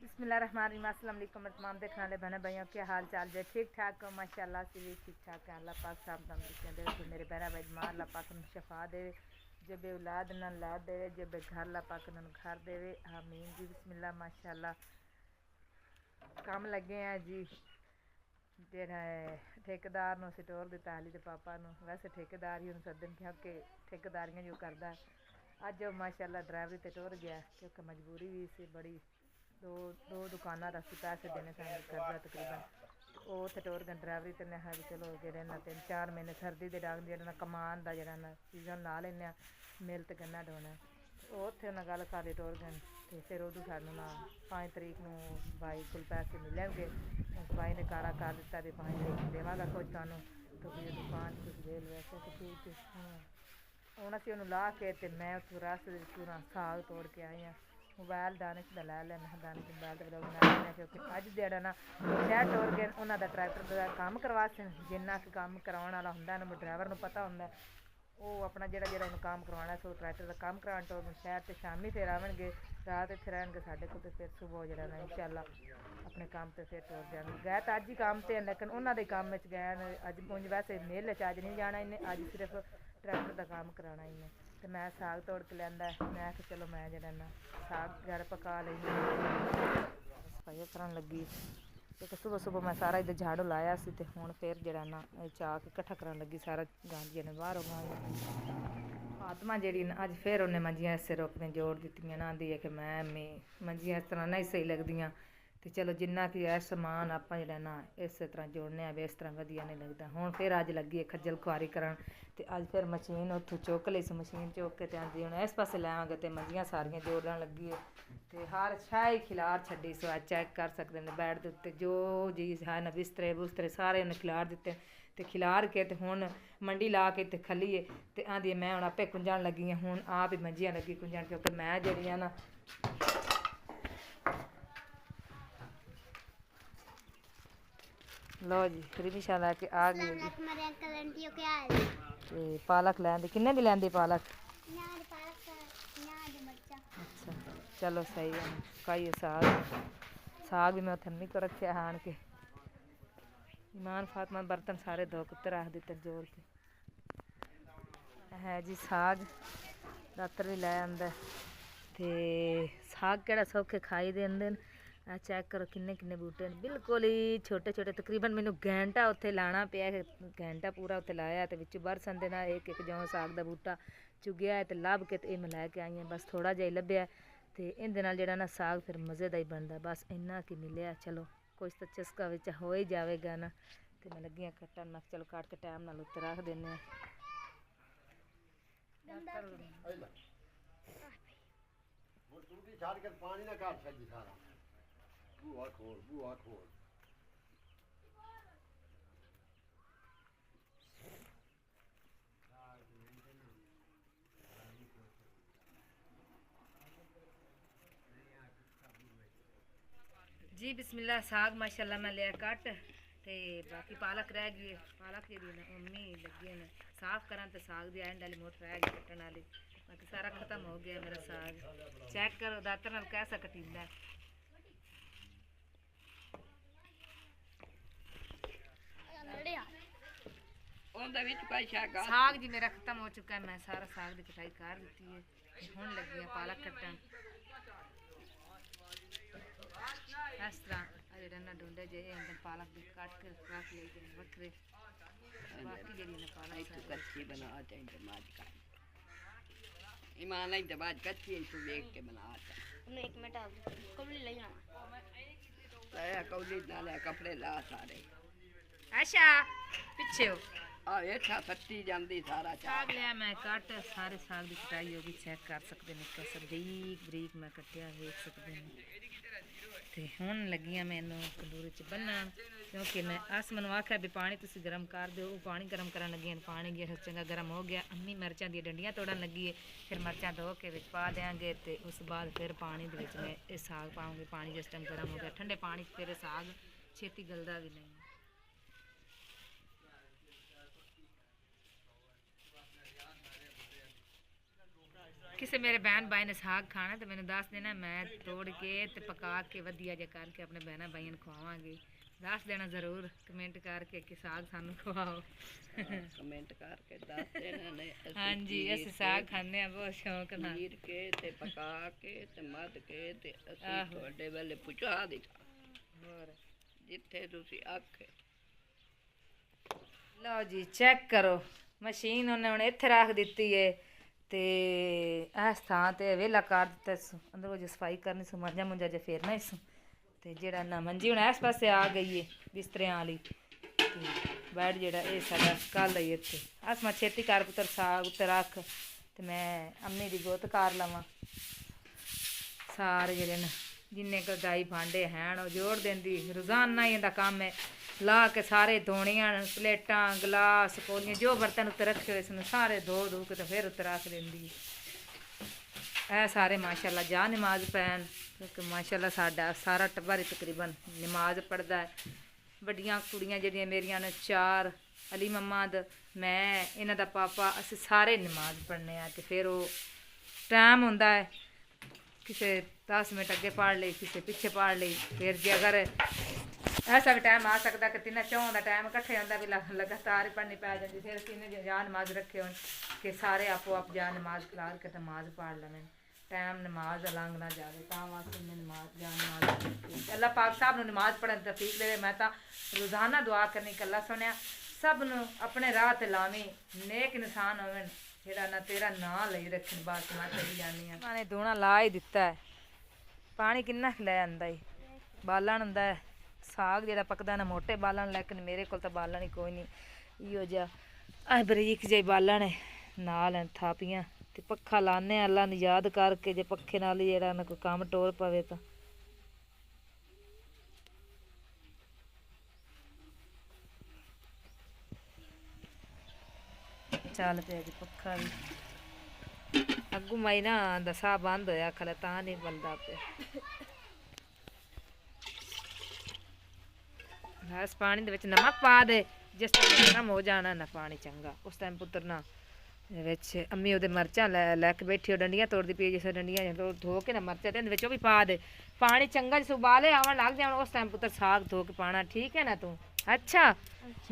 बिस्मिल्लाहिर्रहमानिर्रहीम। अस्सलाम वालेकुम तमाम देखने वाले बहन भाइयों, क्या हाल चाल है? ठीक ठाक हो? माशाल्लाह से भी ठीक ठाक है। अल्लाह पाक साहब तंदुरुस्तियाँ दे तो मेरे बहन भाई बीमार अल्लाह पाक उन्हें शफा दे, जब औलाद न औलाद दे, जब घर अल्लाह पाक उन्हें घर देवे। आमीन जी। बिस्मिल्लाह माशाल्लाह काम लगे हैं जी। ਜਿਹੜਾ ਠੇਕੇਦਾਰ ਨੂੰ ਸਟੋਰ ਦਿੱਤਾ ਹਾਲੀ ਦੇ ਪਾਪਾ ਨੂੰ, ਵੈਸੇ ਠੇਕੇਦਾਰ ਹੀ ਉਹਨੂੰ ਸੱਦਣ ਕਿਉਂਕਿ ਠੇਕੇਦਾਰੀਆਂ ਜੋ ਕਰਦਾ। ਅੱਜ ਉਹ ਮਾਸ਼ਾਅੱਲਾ ਡਰਾਈਵਰੀ ਤੇ ਟੁਰ ਗਿਆ ਕਿਉਂਕਿ ਮਜਬੂਰੀ ਵੀ ਸੀ ਬੜੀ। ਦੋ ਦੁਕਾਨਾਂ ਦਾ ਅਸੀਂ ਪੈਸੇ ਦੇਣੇ ਸਾਨੂੰ ਕਰਜ਼ਾ ਤਕਰੀਬਨ, ਉਹ ਉੱਥੇ ਟੁਰ ਗਏ ਡਰਾਈਵਰੀ ਤੇ। ਮੈਂ ਵੀ ਚਲੋ ਜਿਹੜੇ ਨਾ 3-4 ਮਹੀਨੇ ਸਰਦੀ ਦੇ ਡੰਗ ਜਿਹੜਾ ਨਾ ਕਮਾਨ ਦਾ ਜਿਹੜਾ ਨਾ ਸੀਜ਼ਨ ਲਾ ਲੈਂਦੇ ਹਾਂ, ਮਿਲ ਤੇ ਗੰਨਾ ਢੋਣਾ। ਉਹ ਉੱਥੇ ਉਹਨਾਂ ਗੱਲ ਕਰ ਲਈ ਟੁਰ ਗਏ ਤੇ ਫਿਰ ਉਦੋਂ ਸਾਨੂੰ ਨਾ 5 ਤਰੀਕ ਨੂੰ ਬਾਈ ਕੋਲ ਪੈਸੇ ਮਿਲਣਗੇ। ਉਸ ਬਾਈ ਨੇ ਕਾਰਾ ਕਰ ਦਿੱਤਾ ਵੀ 5 ਤਰੀਕ ਨੂੰ ਦੇਵਾਂਗਾ ਕੁਝ ਤੁਹਾਨੂੰ, ਤੁਸੀਂ ਦੁਕਾਨ ਕੁਝ ਦੇ ਲਓ। ਵੈਸੇ ਤਾਂ ਠੀਕ ਹੁਣ ਅਸੀਂ ਉਹਨੂੰ ਲਾ ਕੇ ਤੇ ਮੈਂ ਉੱਥੋਂ ਰਸਤੇ ਦੇ ਵਿੱਚੋਂ ਨਾ ਸਾਗ ਤੋੜ ਕੇ ਆਈ ਹਾਂ। ਮੋਬਾਇਲ ਦਾਨਿਸ਼ ਦਾ ਲੈ ਲਿਆ, ਮੈਂ ਦਾਨਿਸ਼ ਮੋਬਾਇਲ ਤੇ ਬਲੌਗ ਬਣਾ ਲੈਣਾ ਕਿਉਂਕਿ ਅੱਜ ਜਿਹੜਾ ਨਾ ਸ਼ਹਿਰ ਟੁਰ ਗਏ ਉਹਨਾਂ ਦਾ ਟਰੈਕਟਰ ਦਾ ਕੰਮ ਕਰਵਾ ਸਨ। ਜਿੰਨਾ ਕੁ ਕੰਮ ਕਰਾਉਣ ਵਾਲਾ ਹੁੰਦਾ ਇਹਨੂੰ ਡਰਾਈਵਰ ਨੂੰ ਪਤਾ ਹੁੰਦਾ, ਉਹ ਆਪਣਾ ਜਿਹੜਾ ਇਹਨੂੰ ਕੰਮ ਕਰਵਾਉਣਾ ਸੋ ਟਰੈਕਟਰ ਦਾ ਕੰਮ ਕਰਾਉਣ ਤੋਂ ਸ਼ਹਿਰ ਤੇ ਸ਼ਾਮੀ ਫਿਰ ਆਉਣਗੇ, ਰਾਤ ਇੱਥੇ ਰਹਿਣਗੇ ਸਾਡੇ ਕੋਲ ਤੇ ਫਿਰ ਸੁਬਹ ਜਿਹੜਾ ਨਾ ਇਨਸ਼ਾਅੱਲਾ ਆਪਣੇ ਕੰਮ ਤੇ ਫਿਰ ਟੁਰ ਜਾਣਗੇ। ਗਏ ਤਾਂ ਅੱਜ ਹੀ ਕੰਮ ਤੇ ਲੇਕਿਨ ਉਹਨਾਂ ਦੇ ਕੰਮ ਵਿੱਚ ਗਏ ਨੇ ਅੱਜ ਪੁੰਜ, ਵੈਸੇ ਮੇਲੇ 'ਚ ਅੱਜ ਨਹੀਂ ਜਾਣਾ ਇਹਨੇ, ਅੱਜ ਸਿਰਫ ਟਰੈਕਟਰ ਦਾ ਕੰਮ ਕਰਾਉਣਾ ਇਹਨੇ। ਤੇ ਮੈਂ ਸਾਗ ਤੋੜ ਕੇ ਲਿਆਂਦਾ, ਮੈਂ ਕਿਹਾ ਚਲੋ ਮੈਂ ਜਿਹੜਾ ਨਾ ਸਾਗ ਘਰ ਪਕਾ ਲਈ ਸਫਾਈ ਕਰਨ ਲੱਗੀ ਕਿਉਂਕਿ ਸੁਬਹ ਮੈਂ ਸਾਰਾ ਇੱਧਰ ਝਾੜੂ ਲਾਇਆ ਸੀ ਤੇ ਹੁਣ ਫਿਰ ਜਿਹੜਾ ਨਾ ਚਾਹ ਕੇ ਇਕੱਠਾ ਕਰਨ ਲੱਗੀ ਸਾਰਾ ਗੰਦ ਜਿਹਨੇ ਬਾਹਰ ਆਉਣਾ। ਆਤਮਾ ਜਿਹੜੀ ਨਾ ਅੱਜ ਫਿਰ ਉਹਨੇ ਮੰਜੀਆਂ ਇਸੇ ਰੁੱਖ ਨੇ ਜੋੜ ਦਿੱਤੀਆਂ ਨਾ, ਆਂਦੀ ਹੈ ਕਿ ਮੈਂ ਮੰਜੀਆਂ ਇਸ ਤਰ੍ਹਾਂ ਨਹੀਂ ਸਹੀ ਲੱਗਦੀਆਂ ਤੇ ਚਲੋ ਜਿੰਨਾ ਕਿ ਇਹ ਸਮਾਨ ਆਪਾਂ ਜਿਹੜਾ ਨਾ ਇਸੇ ਤਰ੍ਹਾਂ ਜੋੜਨੇ ਆ ਵੀ ਇਸ ਤਰ੍ਹਾਂ ਵਧੀਆ ਨਹੀਂ ਲੱਗਦਾ। ਹੁਣ ਫਿਰ ਅੱਜ ਲੱਗੀ ਹੈ ਖੱਜਲ ਖੁਆਰੀ ਕਰਨ ਤੇ ਅੱਜ ਫਿਰ ਮਸ਼ੀਨ ਉੱਥੋਂ ਚੁੱਕ ਲਈ ਸੀ, ਮਸ਼ੀਨ ਚੁੱਕ ਕੇ ਤੇ ਆਂਦੀ ਹੁਣ ਇਸ ਪਾਸੇ ਲੈਵਾਂਗੇ ਤੇ ਮੰਜੀਆਂ ਸਾਰੀਆਂ ਜੋੜਨ ਲੱਗੀ ਹੈ ਤੇ ਹਰ ਸ਼ਾਹੀ ਖਿਲਾਰ ਛੱਡੀ। ਸੋ ਅੱਜ ਚੈੱਕ ਕਰ ਸਕਦੇ ਨੇ ਬੈਡ ਦੇ ਉੱਤੇ ਜੋ ਚੀਜ਼ ਹੈ ਨਾ ਬਿਸਤਰੇ ਸਾਰੇ ਉਹਨੇ ਖਿਲਾਰ ਦਿੱਤੇ ਤੇ ਖਿਲਾਰ ਕੇ ਤੇ ਹੁਣ ਮੰਡੀ ਲਾ ਕੇ ਤੇ ਖੱਲੀਏ ਤੇ ਆਂਦੀ ਮੈਂ ਹੁਣ ਆਪੇ ਕੁੰਜਣ ਲੱਗੀ ਹਾਂ। ਹੁਣ ਆਪ ਹੀ ਮੰਜੀਆਂ ਲੱਗੀ ਕੁੰਜਣ ਕਿਉਂਕਿ ਮੈਂ ਜਿਹੜੀਆਂ ਨਾ लो जी रिमिशा लैके आ गई जी। ते पालक लैंदी किन्ने दी लैंदी पालक? अच्छा चलो सही है। काई साग भी मैं उत्थे मम्मी को रखे आन के। ईमान फातमा बर्तन सारे धो के रख दिते जोड़ के है जी। साग दातर भी लै आंदा ते साग केड़ा सौखे खाई दे आंदे। चैक करो किन्ने किन्ने बूटे बिल्कुल ही छोटे छोटे, तकरीबन मैनू घंटा उत्थे लाना पिया, घंटा पूरा उत्थे लाया ते विच बरसन दे नाल एक जौं साग दा बूटा चुगया ते लभ के ते मैं लैके आई हां। बस थोड़ा जिहा लभ्या ते इहदे नाल जेह्ड़ा ना साग फिर मज़े दा ही बनदा। बस इन्ना कि मिलिया, चलो कुछ तो चस्का विच हो ही जावेगा ना। ते मैं लगी कट्टन, मैं चलो कट के टाइम नाल उत्ते रख दिन्ने बूआ खोल जी। बिस्मिल्लाह साग माशाल्लाह मैं लिया कट ते बाकी पालक रह गई है। पालक जी ना मम्मी लगी ने साफ करा तो साग दी एंड वाली मोट रह गई कट्टन वाली, बाकी सारा खत्म हो गया मेरा साग। चेक करो दातर नाल कैसा कटींदा है। साग जी मेरा खत्म हो चुका है, मैं सारा साग की कटाई कर दी है। हुण लगी पालक कट्टन इस तरह जेह्ड़े ना डूंडे जे पालक भी कट के रख लेते हैं बक्खरे। बाकी जेह्ड़ी ना पालक कच्ची बना ईमान आई दबाज कच्ची इसको देख के बना एक मिनट कौली ले आया कौली नाले कपड़े ला सारे अच्छा पिछे हो आ हेठा फट्टी जांदी सारा साग लिया मैं कट सारे साग की कटाई होगी। चेक कर सकते हैं कैसा बरीक बरीक मैं कटिया देख सकते हैं। तो हुण लगियां मैनू तंदूरी च बन्नण क्योंकि मैं अस मैनू आख्या भी पानी तुसीं गर्म कर दो। वो पानी गर्म करन लगी, पानी गया चंगा गर्म हो गया। अम्मी मिर्चां दी डंडियां तोड़न लगी है, फिर मिर्चां धो के विच पा देंगे तो उस बाद फिर पानी दे विच मैं ये साग पाऊँगी। पानी जिस टाइम गर्म हो गया ठंडे पानी फिर साग छेती गलदा भी नहीं। ਕਿਸੇ ਮੇਰੇ ਭੈਣ ਭਾਈ ਨੇ ਸਾਗ ਖਾਣਾ ਤੇ ਮੈਨੂੰ ਦੱਸ ਦੇਣਾ, ਮੈਂ ਤੋੜ ਕੇ ਤੇ ਪਕਾ ਕੇ ਵਧੀਆ ਜਿਹਾ ਕਰਕੇ ਆਪਣੇ ਭੈਣਾਂ ਭਾਈਆਂ ਨੂੰ ਖਵਾਵਾਂਗੇ। ਦੱਸ ਦੇਣਾ ਜ਼ਰੂਰ ਕਮੈਂਟ ਕਰਕੇ ਕਿ ਸਾਗ ਸਾਨੂੰ ਖਵਾਓ। ਕਮੈਂਟ ਕਰਕੇ ਦੱਸ ਦੇਣਾ ਨੇ। ਹਾਂਜੀ ਅਸੀਂ ਸਾਗ ਖਾਂਦੇ ਆ ਬਹੁਤ ਸ਼ੌਂਕ ਨਾਲ। ਚੀਰ ਕੇ ਤੇ ਪਕਾ ਕੇ ਤੇ ਮੱਧ ਕੇ ਤੇ ਅਸੀਂ ਤੁਹਾਡੇ ਵੱਲੇ ਪਹੁੰਚਾ ਦਿੱਤਾ ਹੋਰ ਜਿੱਥੇ ਤੁਸੀਂ ਆਖੇ। ਲਓ ਜੀ ਚੈੱਕ ਕਰੋ, ਮਸ਼ੀਨ ਉਹਨੇ ਹੁਣ ਇੱਥੇ ਰੱਖ ਦਿੱਤੀ ਏ ਤੇ ਇਸ ਥਾਂ ਤੇ ਵਿਹਲਾ ਕਰ ਦਿੱਤਾ ਸੂ। ਅੰਦਰੋਂ ਜੇ ਸਫਾਈ ਕਰਨੀ ਸੂ, ਮੰਜਾ ਮੁੰਜਾ ਜੇ ਫੇਰਨਾ ਸੂ ਤੇ ਜਿਹੜਾ ਨਾ ਮੰਜੀ ਹੁਣ ਇਸ ਪਾਸੇ ਆ ਗਈ ਏ ਬਿਸਤਰਿਆਂ ਵਾਲੀ ਤੇ ਬੈਡ ਜਿਹੜਾ ਇਹ ਸਾਡਾ ਕੱਲ ਹੀ ਇੱਥੇ। ਅਸ ਮੈਂ ਛੇਤੀ ਕਰ ਪੁੱਤਰ ਸਾਗ ਉੱਤੇ ਰੱਖ ਤੇ ਮੈਂ ਅੰਮੀ ਦੀ ਗੋਤ ਕਰ ਲਵਾਂ। ਸਾਰੇ ਜਿਹੜੇ ਨੇ ਜਿੰਨੇ ਕਦਾਈ ਭਾਂਡੇ ਹੈਣ ਉਹ ਜੋੜ ਦਿੰਦੀ, ਰੋਜ਼ਾਨਾ ਹੀ ਇਹਦਾ ਕੰਮ ਹੈ। ਲਾ ਕੇ ਸਾਰੇ ਧੋਣੀਆਂ, ਪਲੇਟਾਂ ਗਲਾਸ ਕੋਲੀਆਂ ਜੋ ਬਰਤਨ ਉੱਤੇ ਰੱਖੇ ਹੋਏ ਸਨ ਸਾਰੇ ਧੋ ਕੇ ਤੇ ਫਿਰ ਉੱਤੇ ਰੱਖ ਦਿੰਦੀ। ਇਹ ਸਾਰੇ ਮਾਸ਼ਾਅੱਲਾ ਜਾ ਨਮਾਜ਼ ਪੈਣ, ਕਿਉਂਕਿ ਮਾਸ਼ਾਅੱਲਾ ਸਾਡਾ ਸਾਰਾ ਟੱਬਰ ਹੀ ਤਕਰੀਬਨ ਨਮਾਜ਼ ਪੜ੍ਹਦਾ ਹੈ। ਵੱਡੀਆਂ ਕੁੜੀਆਂ ਜਿਹੜੀਆਂ ਮੇਰੀਆਂ ਨੇ 4, ਅਲੀ ਮਮਦ, ਮੈਂ, ਇਹਨਾਂ ਦਾ ਪਾਪਾ, ਅਸੀਂ ਸਾਰੇ ਨਮਾਜ਼ ਪੜ੍ਹਨੇ ਆ। ਤੇ ਫਿਰ ਉਹ ਟਾਈਮ ਹੁੰਦਾ ਹੈ ਕਿਸੇ 10 ਮਿੰਟ ਅੱਗੇ ਪੜ੍ਹ ਲਈ, ਕਿਸੇ ਪਿੱਛੇ ਪੜ੍ਹ ਲਈ। ਫਿਰ ਜੇ ਅਗਰ ऐसा भी टाइम आ सकता कि 3-4 का टाइम इकट्ठे होंदा भी लगातार ही पढ़नी पै जाती। फिर असीं ने जा नमाज रखे हो कि सारे आपो आप जा नमाज खलार के नमाज पढ़ लें, टाइम नमाज लंघ ना जाए। तां वास्ते ने नमाज जा नमाज अल्लाह पाक साहब नूं नमाज पढ़न दी तौफीक देवे। मैं तां रोज़ाना दुआ करनी कल्ला सुनिया सब नूं अपने राह ते लावी, नेक इंसान होवन जेड़ा ना तेरा नां लई रखन। बस मैं चली जानी हां। माने दोना ला ही दित्ता है, पानी किन्ना लै आंदा है, बालन हुंदा है। साग जो पकदा ना मोटे बालन, लेकिन मेरे को तो बालन ही कोई नहीं, इो जहा बरीक जी बालन है नाल थापियां ते पक्खा लाने अल्लाह ने याद करके। जे पखे नाल ही जेड़ा ना कोई काम टोर पवे तो चल पे जी पक्खा भी अगू मई ना दसा बंद होया खले तां नहीं बलदा पे। बस पानी दे विच नमक पा दे, जिस टाइम गर्म हो जाना ना पानी चंगा उस टाइम पुत्तर ना विच अम्मी ओहदे मरचां लैके बैठी डंडियां तोड़दी पई, जिस डंडियां धो के ना मरचां ते विच भी पा दे। पानी चंगा जिस उबाले आवन लग जान उस टाइम पुत्तर साग धो के पाना, ठीक है ना तू? अच्छा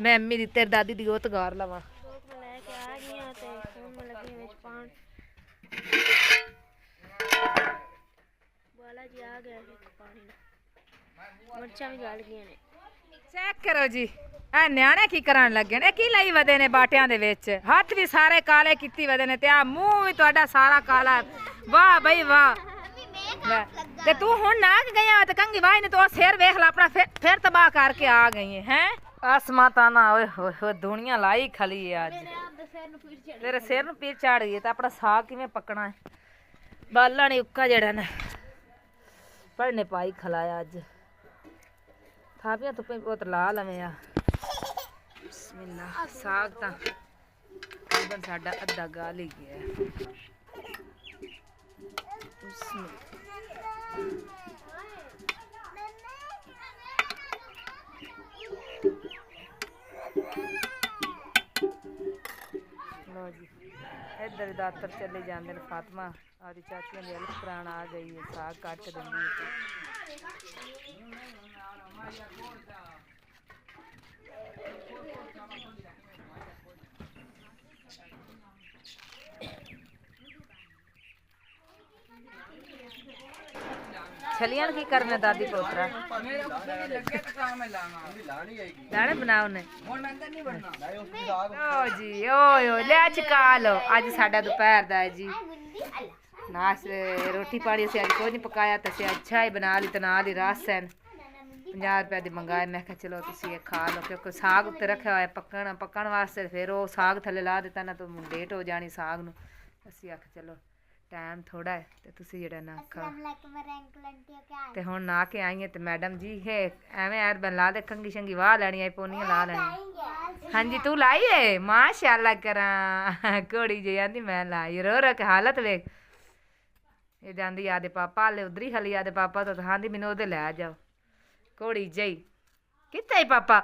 मैं अम्मी दी तेरी दादी दी गोत गार लवां। मिर्चा भी गल गई ने। चेक करो जी ए न्याणे की करन लगे ने, की लाई वदे ने बाटियां दे विच, हथ भी सारे काले कीती वदे ने ते आ मुंह भी तुहाडा सारा काला। वाह बई वाह। ते तू हुण नाक गया ते कंगी वाही ने तो सिर वेख ला अपना फिर तबाह करके आ गई है। आसमां ताना ओए होए दुनिया लाई खली है आज। तेरे सिर नूं पीर चढ़ गई ते अपना साग किवें पकना है? बाला ने उक्का जेड़ा ना पढ़ने पाई खलाया अज। थापियां तो बहुत ला लवें आ। बिस्मिल्लाह साग तां तकरीबन साडा अद्धा गाल ही गया है। लो जी इधर दातर चले जाते हैं। फातिमा आदि चाचियों की हेल्प कराना आ गई है, साग कट देंगी छलियां की करने दादी पोतरा दाने बनाओ ने। ओ जी ओयो ले चका लो। अज साडा दोपहर दा है जी नाश रोटी पानी असीं अज कोई नहीं पकाया तो असीं अच्छा ही बना ली। तो नाल ही रस है 50 रुपए दी मंगाए। मैं कहा चलो तुसीं ये खा लो, क्योंकि साग उत्ते रखा होया पकण वास्ते। फिर वो साग थल्ले ला दिता ना तो लेट हो जानी साग नूं। असीं आख चलो टाइम थोड़ा है तो तुसीं जेड़ा ना खाओ। ते हुण ना के आई है तो मैडम जी है एवें यार बन ला दे कंगी शंगी वाह लैनी आई पोनियां ला लैनी। हाँ जी तू लाई है माशाअल्लाह करा घोड़ी जी आंदी मैं लाई। रो रो के हालत वेख ये जांदी आदे पापा हाले उधर ही खली आदे पापा तो आंदी मैनूं ओहदे लै जाओ घोड़ी जई। कित्थे पापा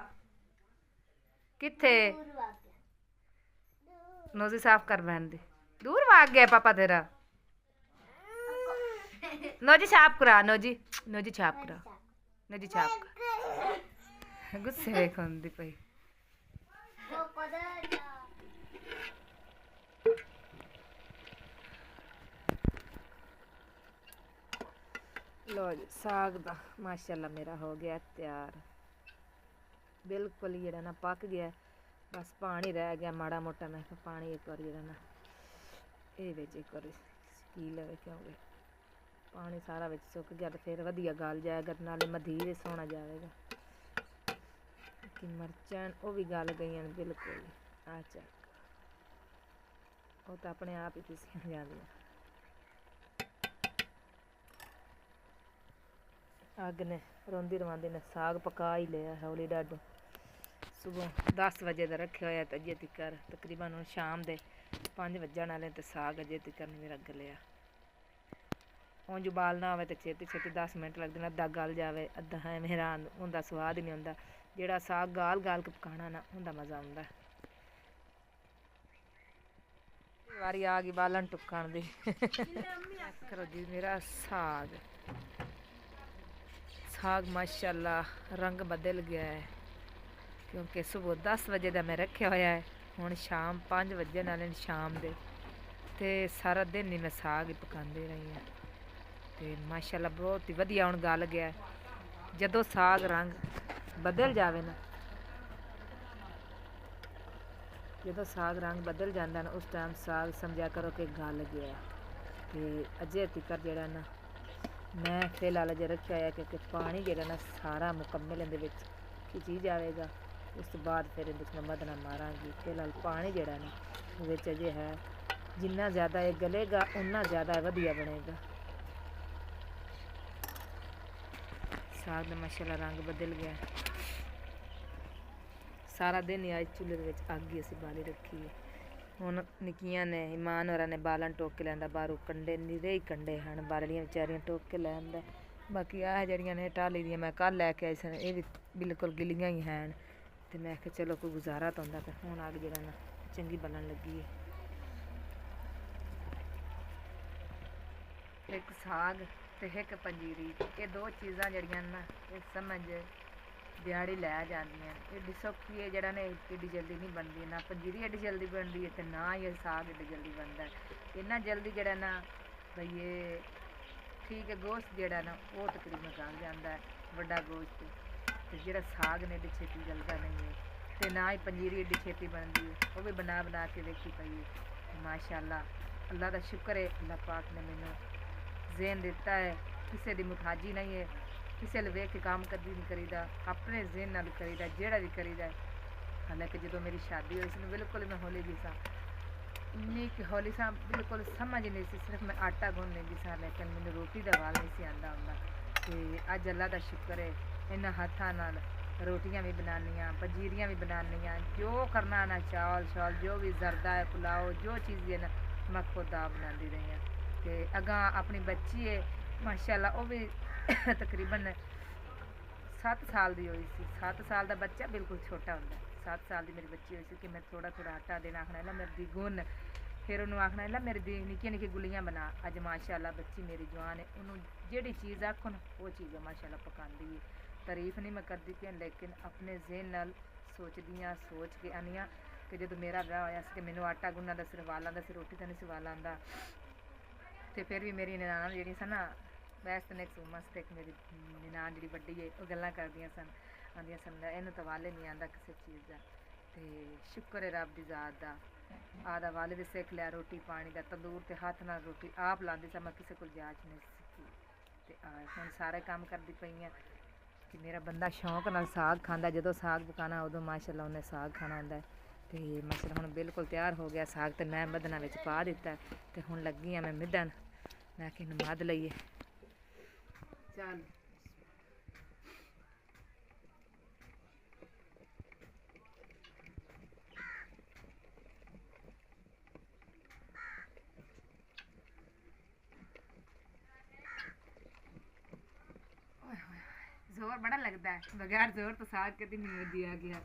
कित्थे नोज़ी साफ कर बहन दी दूर भाग गया पापा तेरा। नोजी छाप करा नोजी छाप करा नोजी छाप करा गुस्से वेख होंदी पई लो जी साग दा माशाल्लाह मेरा हो गया तैयार बिल्कुल ही ना पक गया बस पानी रह गया माड़ा मोटा मैं पानी एक बार ना ये बिच एक बार पी लवे क्योंकि पानी सारा बिच सुक गया तो फिर वधिया गल जाएगा नाले मधीर सोना जाएगा कि मरचां वो भी गल गई बिल्कुल आ चक वो तो अपने आप ही पीसियां जांदियां अग ने रोंदी रवांदी ने साग पका ही लिया हौली डाडो सुबह 10 बजे का रखे होया तो अजे तिकर तकरीबन हुण शाम के 5 वजन वाले तो साग अजे तिकर नहीं मेरा गलिया उंज उबालना होवे तो छेती छेती 10 मिनट लगदे ने अद्धा गल जावे अद्धा है मेरा उंदा स्वाद ही नहीं हुंदा जेड़ा साग गाल गाल के पकाना ना उंदा मज़ा आउंदा वारी आ गई बालन टुकण दी करो जी मेरा साग साग माशाल्लाह रंग बदल गया है क्योंकि सुबह 10 बजे का मैं रखा होया है हुण शाम 5 वजन वाले शाम दे ते सारा दिन ही मैं साग ही पकांदी रही हूँ ते माशाल्लाह बहुत ही वधिया हुण गल गया जदों साग रंग बदल जावे ना जदों साग रंग बदल जाता ना उस टाइम साग समझा करो कि गल गया ते अजे तिकर जेड़ा ना मैं फिलहाल अजे रखा है क्योंकि पानी जेड़ा ना सारा मुकम्मल इहदे विच खिची जाएगा उस तो बाद फिर इहदे च मैं मदना मारांगी फिलहाल पानी जेड़ा ना विच अजे है जिन्ना ज़्यादा ये गलेगा उन्ना ज़्यादा वधिया बनेगा साग दा माशाल्लाह रंग बदल गया सारा दिन ही अज चुल्हे दे विच अग ही असीं बाली रखी है हुण निक्कियां ने ईमान होरां ने बालन टोक के लैंदा बाहरों कंडे निरे ही कंडे हैं बालड़ियां बेचारियां टोक के लैंदा बाकी आह जड़ियां ने टाली दियां मैं कल लैके आई सन ये भी बिल्कुल गिलियां ही हैं तो मैं आख्या चलो कोई गुजारा तो होंदा ते हुण अग जेड़ा ना चंगी बलन लगी है एक साग ते एक पंजीरी ये दो चीज़ां जड़ियां ना ये समझ दिहाड़ी लै जांदियां एड्डी सौखी है जड़ा ने एड्डी जल्दी नहीं बनती ना पंजीरी एड्डी जल्दी बनती है तो ना ही साग एड्डी जल्दी बनता है इन्ना जल्दी जड़ा ना भाई ये ठीक है गोश्त जड़ा ना वो तकरीबन गल जाता है बड़ा गोश्त तो जड़ा साग ने एड्डी छेती गलता नहीं है तो ना ही पंजीरी एड्डी छेती बनती है वो भी बना बना के देखी पई है माशाल्लाह अल्लाह का शुक्र है अल्लाह पाक ने मैनू ज़हन दिता है किसी की मुताजी नहीं है किसी ने वेख के काम कदी नहीं करीदा अपने ज़हन नाल करीदा जेड़ा भी करीदा हालांकि जो मेरी शादी हुई सी बिल्कुल मैं हौली जी सा इन्नी कि हौली सा बिल्कुल समझ नहीं सी सिर्फ मैं आटा गुन लेंदी सा लेकिन मैंने रोटी का वाल नहीं सी आंदा हुंदा ते अज अल्लाह का शुक्र है इन्हां हत्थां नाल रोटियां भी बनानियां पंजीरियां भी बनानियां जो करना ना चावल शावल जो भी जरदा है पुलाओ जो चीज़ है ना मैं खुद आप बनाती रही हूँ तो अगां अपनी बच्ची है माशाल्लाह वो भी तकरीबन 7 साल की हुई सी 7 साल का बच्चा बिल्कुल छोटा होंदा 7 साल की मेरी बच्ची हुई सी कि मैं थोड़ा थोड़ा आटा देना आखना ला मेरी दी गुन फिर उन्होंने आखना ला मेरी दी निक्की निक्की गुलियां बना अज माशाल्लाह बच्ची मेरी जवान है उन्होंने जेड़ी चीज़ आखो ना वो चीज़ माशाल्लाह पकांदी है तारीफ नहीं मैं करती पी लेकिन अपने ज़हन नाल सोचदी हाँ सोच के आनी हाँ कि जो मेरा ब्याह होया सी कि मैनू आटा गुन्ना दा सिर वाल आंदा सी रोटी तो नहीं सी वाल आंदा तो फिर भी मेरी ननाना जी सन ना बैस ने एक मस्त एक मेरी ननान जी वड्डी है वो गल्लां करदियां सन आंदियां सन इन्हूं तो वाले नहीं आंदा किसी चीज़ का तो शुक्र है रब की ज़ात का आदा वाले भी सिख लिया रोटी पानी का तंदूर ते हाथ नाल रोटी आप लांदी सा मैं किसी को जाच नहीं सीखी तो हुण सारे काम करदी पई हाँ कि मेरा बंदा शौक नाल साग खांदा जदों साग पकाना उदों माशाल्लाह उन्हें साग खाना आंदा है तो माशाल्लाह हुण बिल्कुल तैयार हो गया साग तो मैं मदना विच पा दिता तो हुण लगी हाँ मैं मिधन मैं कि मद लईए चल जोर बड़ा लगता है बगैर जोर तो साग कभी नहीं दिया गया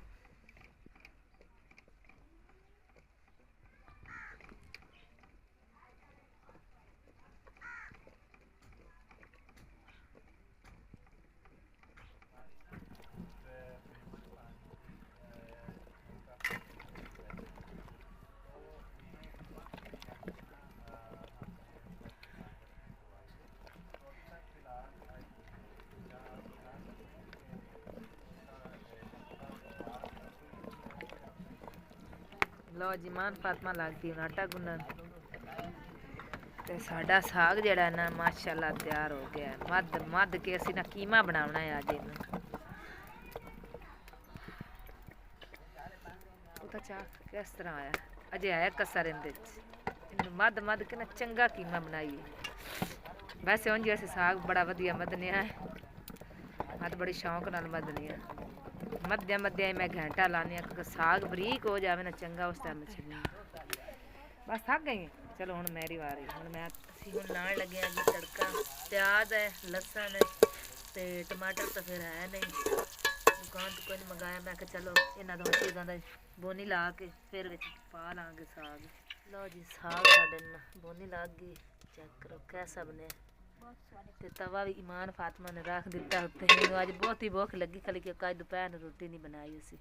ਲਓ ਜੀ ਮਾਨ ਫਾਤਮਾ ਲੱਗਦੀ ਹੁਣ ਆਟਾ ਗੁੰਨਣ ਤੇ ਸਾਡਾ ਸਾਗ ਜਿਹੜਾ ਨਾ ਮਾਸ਼ਾਅੱਲਾ ਤਿਆਰ ਹੋ ਗਿਆ ਮੱਧ ਕੇ ਅਸੀਂ ਨਾ ਕੀਮਾ ਬਣਾਉਣਾ ਹੈ ਅੱਜ ਇਹਨੂੰ ਉਹ ਤਾਂ ਚਾਹ ਕਿਸ ਤਰ੍ਹਾਂ ਆਇਆ ਅਜੇ ਆਇਆ ਕਸਰ ਇਹਦੇ 'ਚ ਇਹਨੂੰ ਮੱਧ ਕੇ ਨਾ ਚੰਗਾ ਕੀਮਾ ਬਣਾਈਏ ਵੈਸੇ ਉਂਝ ਅਸੀਂ ਸਾਗ ਬੜਾ ਵਧੀਆ ਮੱਧਨਿਆ ਹੈ ਮੈਂ ਤਾਂ ਬੜੀ ਸ਼ੌਂਕ ਨਾਲ ਮੱਧਨੀ ਆ ਮੱਧਿਆ ਮੈਂ ਘੰਟਾ ਲਾਉਂਦੀ ਹਾਂ ਕਿਉਂਕਿ ਸਾਗ ਬਰੀਕ ਹੋ ਜਾਵੇ ਨਾ ਚੰਗਾ ਉਸ ਟਾਈਮ ਛਿੜਨੀ ਬਸ ਥੱਕ ਗਈ ਚਲੋ ਹੁਣ ਮੇਰੀ ਵਾਰੀ ਹੁਣ ਅਸੀਂ ਹੁਣ ਲਾਉਣ ਲੱਗੇ ਹਾਂ ਜੀ ਤੜਕਾ ਪਿਆਜ਼ ਹੈ ਲਸਣ ਹੈ ਤੇ ਟਮਾਟਰ ਤਾਂ ਫਿਰ ਹੈ ਨਹੀਂ ਦੁਕਾਨ ਤੋਂ ਕੋਈ ਨਹੀਂ ਮੰਗਾਇਆ ਮੈਂ ਕਿਹਾ ਚਲੋ ਇਹਨਾਂ ਦੋ ਚੀਜ਼ਾਂ ਦਾ ਬੋਨੀ ਲਾ ਕੇ ਫਿਰ ਵਿੱਚ ਪਾ ਲਾਂਗੇ ਸਾਗ ਲਓ ਜੀ ਸਾਗ ਸਾਡੇ ਨਾਲ ਬੋਨੀ ਲੱਗ ਗਈ ਚੈੱਕ ਕਰੋ ਕੈਸਾ ਬਣਿਆ ਤੇ ਤਵਾ ਵੀ ਇਮਾਨ ਫਾਤਮਾ ਨੇ ਰੱਖ ਦਿੱਤਾ ਉੱਤੇ ਮੈਨੂੰ ਅੱਜ ਬਹੁਤ ਹੀ ਭੁੱਖ ਲੱਗੀ ਖਾਲੀ ਕਿ ਕੱਲ ਦੁਪਹਿਰ ਨੂੰ ਰੋਟੀ ਨਹੀਂ ਬਣਾਈ ਅਸੀਂ